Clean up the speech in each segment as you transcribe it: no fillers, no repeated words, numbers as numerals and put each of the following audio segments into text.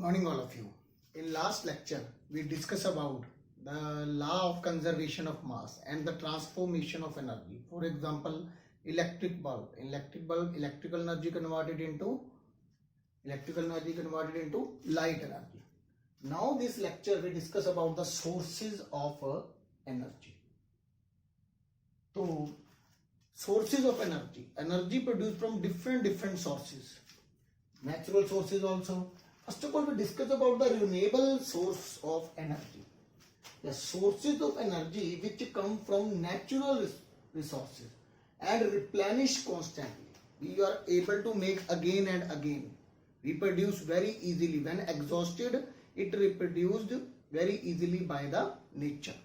Morning all of you. In last lecture we discussed about the law of conservation of mass and the transformation of energy. For example, electric bulb, electrical energy converted into light energy. Now this lecture we discuss about the sources of energy. So sources of energy produced from different sources, natural sources also. First of all, we discuss about the renewable source of energy. The sources of energy which come from natural resources and replenish constantly. We are able to make again and again. Reproduce very easily. When exhausted, it reproduced very easily by the nature.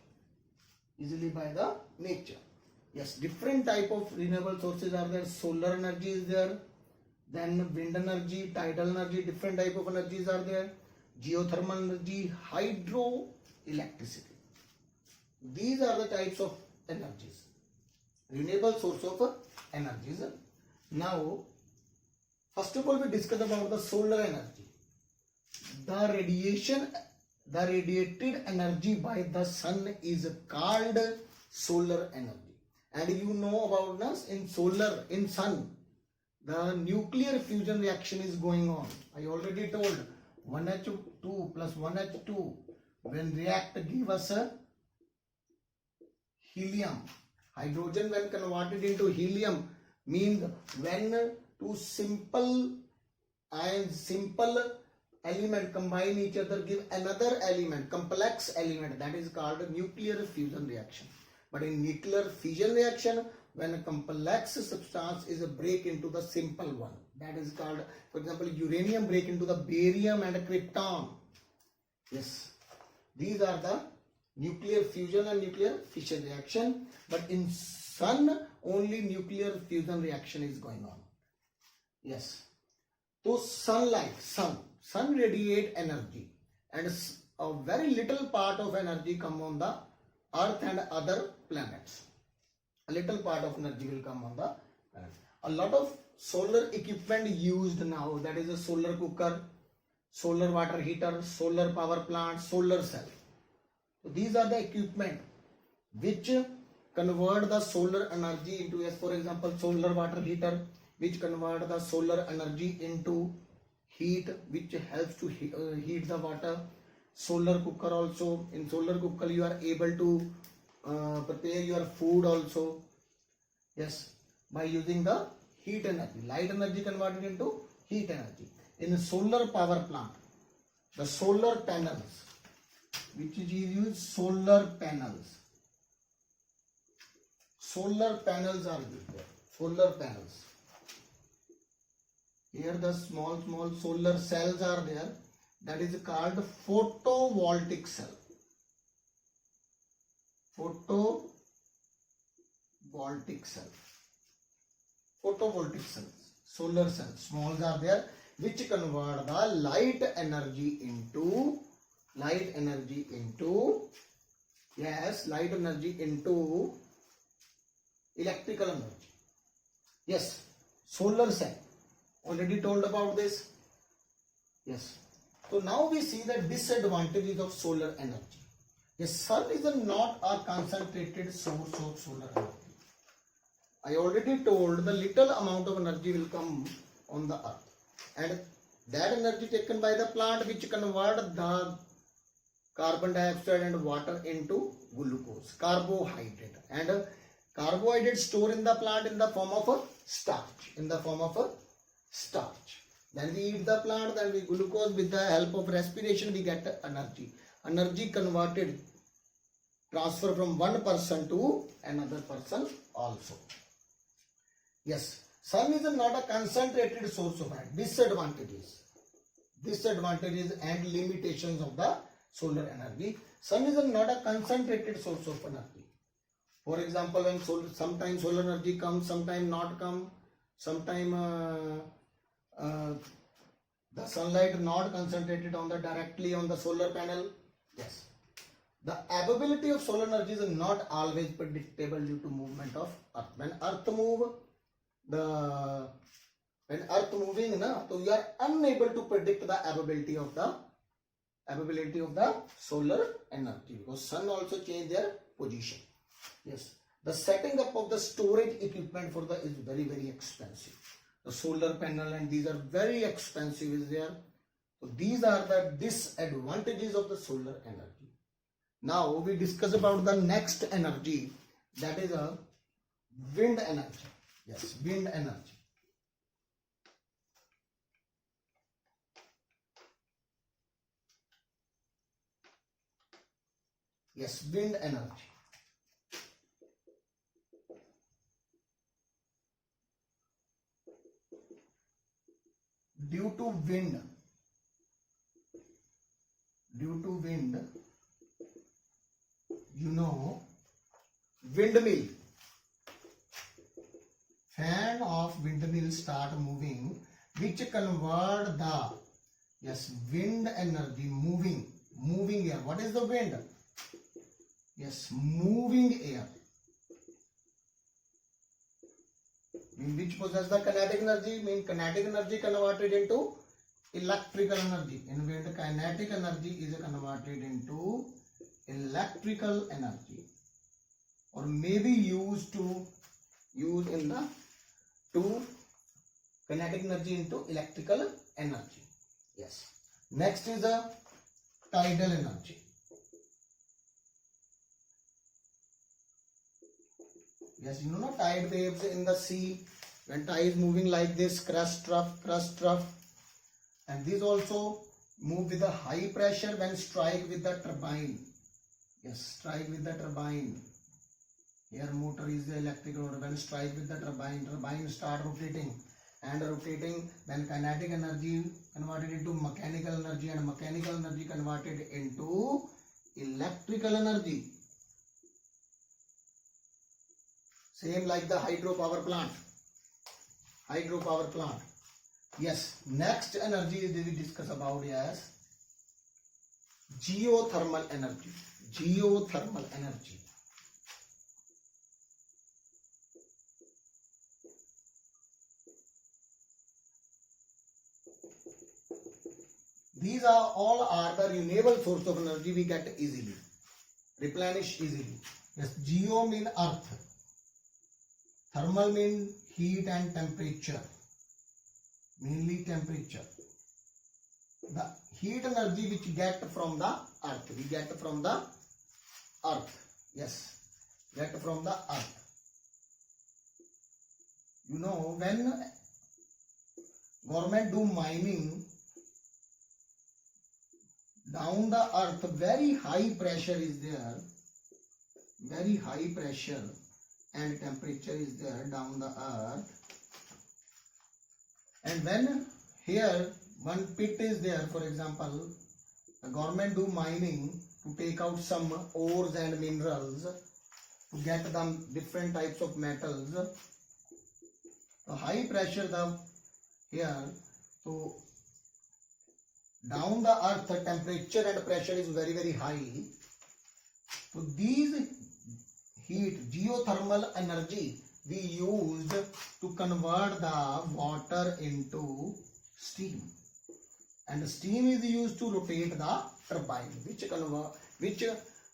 Yes, different type of renewable sources are there. Solar energy is there. Then wind energy, tidal energy, different type of energies are there. Geothermal energy, hydroelectricity. These are the types of energies. Renewable source of energies. Now, first of all, we discuss about the solar energy. The radiated energy by the sun is called solar energy. And you know about us in sun. The nuclear fusion reaction is going on. I already told 1H2 plus 1H2 when react give us a helium. Hydrogen when converted into helium means when two simple element combine each other give another element, complex element, that is called nuclear fusion reaction. But in nuclear fission reaction, when a complex substance is a break into the simple one, that is called, for example, uranium break into the barium and a krypton. Yes, these are the nuclear fusion and nuclear fission reaction. But in sun, only nuclear fusion reaction is going on. Yes. So sun radiate energy, and a very little part of energy come on the earth and other planets. A little part of energy will come on the planet. A lot of solar equipment used now, that is a solar cooker, solar water heater, solar power plant, solar cell. So these are the equipment which convert the solar energy into, as for example, solar water heater, which convert the solar energy into heat, which helps to heat the water. Solar cooker also. In solar cooker you are able to prepare your food also. Yes, by using the heat energy. Light energy converted into heat energy. In solar power plant, the solar panels, which is used, solar panels are used there. Solar panels. Here the small solar cells are there. That is called photovoltaic cell. Photovoltaic cells, solar cells, smalls are there, which convert the light energy into electrical energy. Yes, solar cell. Already told about this. Yes. So now we see the disadvantages of solar energy. The sun is not a concentrated source of solar energy. I already told the little amount of energy will come on the earth, and that energy taken by the plant which convert the carbon dioxide and water into glucose, carbohydrate, and carbohydrate stored in the plant in the form of a starch. Then we eat the plant, then we glucose, with the help of respiration we get energy. Energy converted, transfer from one person to another person also. Yes, sun is not a concentrated source of energy. Disadvantages and limitations of the solar energy. Sun is not a concentrated source of energy. For example, when sometimes solar energy comes, sometimes not come, sometimes the sunlight not concentrated directly on the solar panel. Yes. The availability of solar energy is not always predictable due to movement of earth. When earth move, the When earth moving na, so you are unable to predict the availability of the solar energy, because sun also change their position. Yes, the setting up of the storage equipment for the is very, very expensive. The solar panel and these are very expensive is there. So these are the disadvantages of the solar energy. Now we discuss about the next energy, that is a wind energy. Yes, wind energy. Yes, wind energy. Due to wind, you know, windmill, fan of windmill start moving, which convert the, yes, wind energy, moving air. What is the wind? Yes, moving air, which possess the kinetic energy, kinetic energy converted into electrical energy. In wind, kinetic energy is converted into electrical energy, or may be used in the to kinetic energy into electrical energy. Yes. Next is a tidal energy. Yes, you know, tide waves in the sea, when tide is moving like this, crest trough, and these also move with a high pressure when strike with the turbine. Yes, strike with the turbine. Here motor is the electrical motor. When strike with the turbine start rotating, and rotating, then kinetic energy converted into mechanical energy, and mechanical energy converted into electrical energy. Same like the hydropower plant. Yes, next energy we discuss about, yes, geothermal energy. These are all the renewable source of energy we get easily, replenish easily. Yes, geo mean earth, thermal mean heat and temperature, mainly temperature. The heat energy which we get from the earth, yes, get from the earth. You know, when government do mining down the earth, very high pressure is there, and temperature is there down the earth. And when here one pit is there, for example, the government do mining to take out some ores and minerals, to get them different types of metals. The high pressure here, so down the earth temperature and pressure is very, very high. So these heat, geothermal energy, we used to convert the water into steam, and steam is used to rotate the turbine, which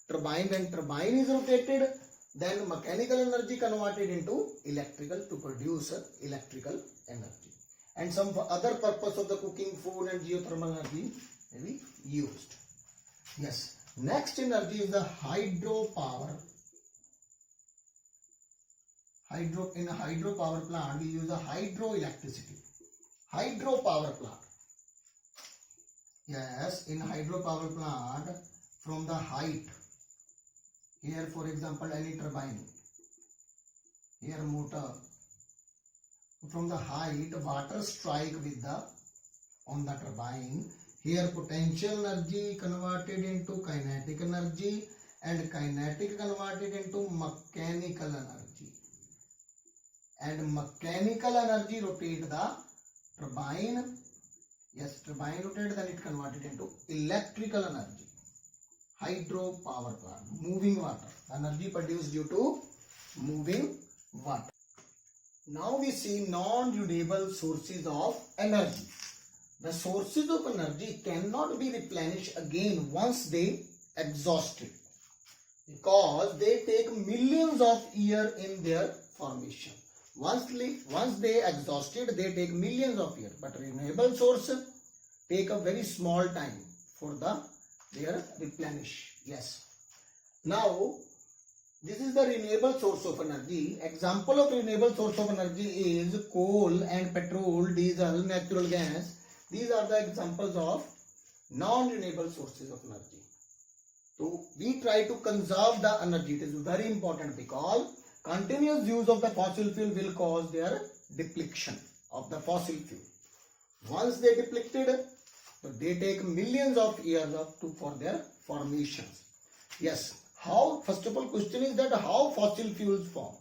turbine, when turbine is rotated, then mechanical energy converted into electrical to produce electrical energy, and some other purpose of the cooking food and geothermal energy may be used. Yes, next energy is the hydropower. In a hydropower plant, we use a hydroelectricity. Hydropower plant. Yes, in hydropower plant, from the height, here for example any turbine, here motor, from the height water strike with on the turbine. Here potential energy converted into kinetic energy, and kinetic converted into mechanical energy, and mechanical energy rotate the turbine. Yes, turbine rotated, then it converted into electrical energy. Hydropower plant, moving water, energy produced due to moving water. Now we see non-renewable sources of energy. The sources of energy cannot be replenished again once they exhausted, because they take millions of years in their formation. Once they exhausted, they take millions of years. But renewable source take a very small time for their replenish. Yes. Now this is the renewable source of energy. Example of renewable source of energy is coal and petrol, diesel, natural gas. These are the examples of non-renewable sources of energy. So we try to conserve the energy. It is very important because continuous use of the fossil fuel will cause their depletion of the fossil fuel. Once they depleted, so they take millions of years for their formations. Yes. How? First of all, question is that how fossil fuels form?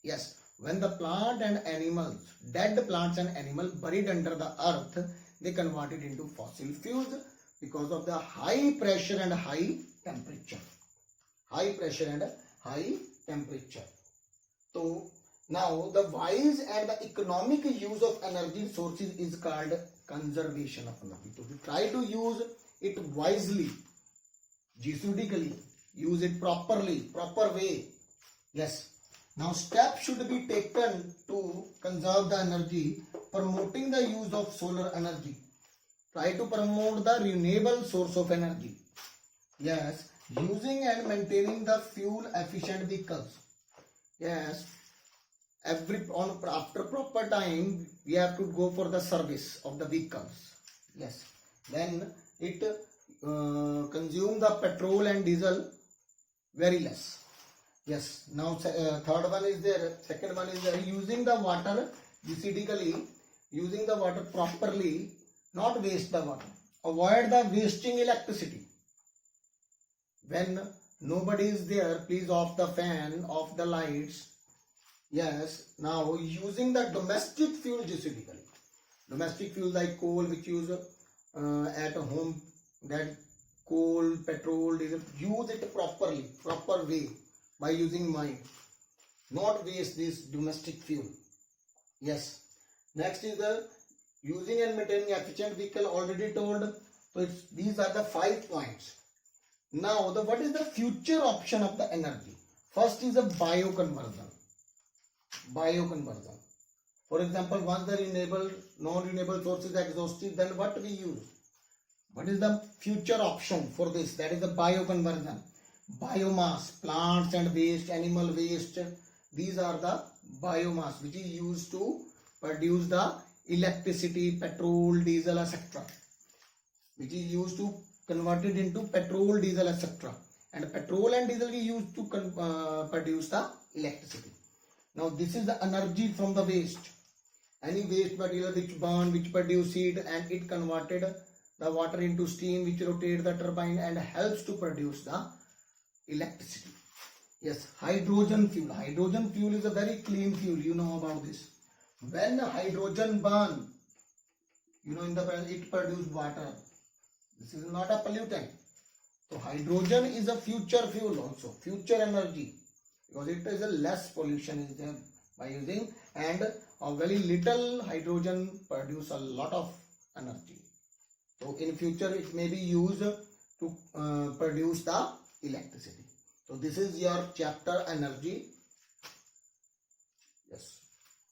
Yes. When the plant and animals, dead plants and animals buried under the earth, they convert it into fossil fuels because of the high pressure and high temperature. High pressure and high temperature. So now the wise and the economic use of energy sources is called conservation of energy. So we try to use it wisely, judiciously, use it properly, proper way. Yes. Now steps should be taken to conserve the energy. Promoting the use of solar energy. Try to promote the renewable source of energy. Yes. Using and maintaining the fuel efficient vehicles. Yes. After proper time we have to go for the service of the vehicles. Yes. Then it consume the petrol and diesel very less. Yes. Now third one is there. Second one is there. Using the water decidedly, using the water properly, not waste the water. Avoid the wasting electricity. When nobody is there, please off the fan, off the lights. Yes. Now using the domestic fuel decidedly. Domestic fuel like coal, which use at home, that coal, petrol, diesel, use it properly, proper way by using mind. Not waste this domestic fuel. Yes. Next is the using and maintaining efficient vehicle, already told. So these are the 5 points. Now what is the future option of the energy? First is a bioconversion. Bioconversion. For example, once the non-renewable source is exhausted, then what we use? What is the future option for this? That is the bioconversion. Biomass, plants and waste, animal waste. These are the biomass which is used to produce the electricity, petrol, diesel, etc. Which is used to convert it into petrol, diesel, etc. And petrol and diesel is used to produce the electricity. Now this is the energy from the waste. Any waste material which burn, which produce heat, and it converted the water into steam, which rotates the turbine and helps to produce the electricity. Yes, hydrogen fuel. Hydrogen fuel is a very clean fuel. You know about this. When hydrogen burn, in the present it produces water. This is not a pollutant. So hydrogen is a future fuel also, future energy, because it is a less pollution is there by using, and a very little hydrogen produce a lot of energy. So in future it may be used to produce the electricity. So this is your chapter energy. Yes.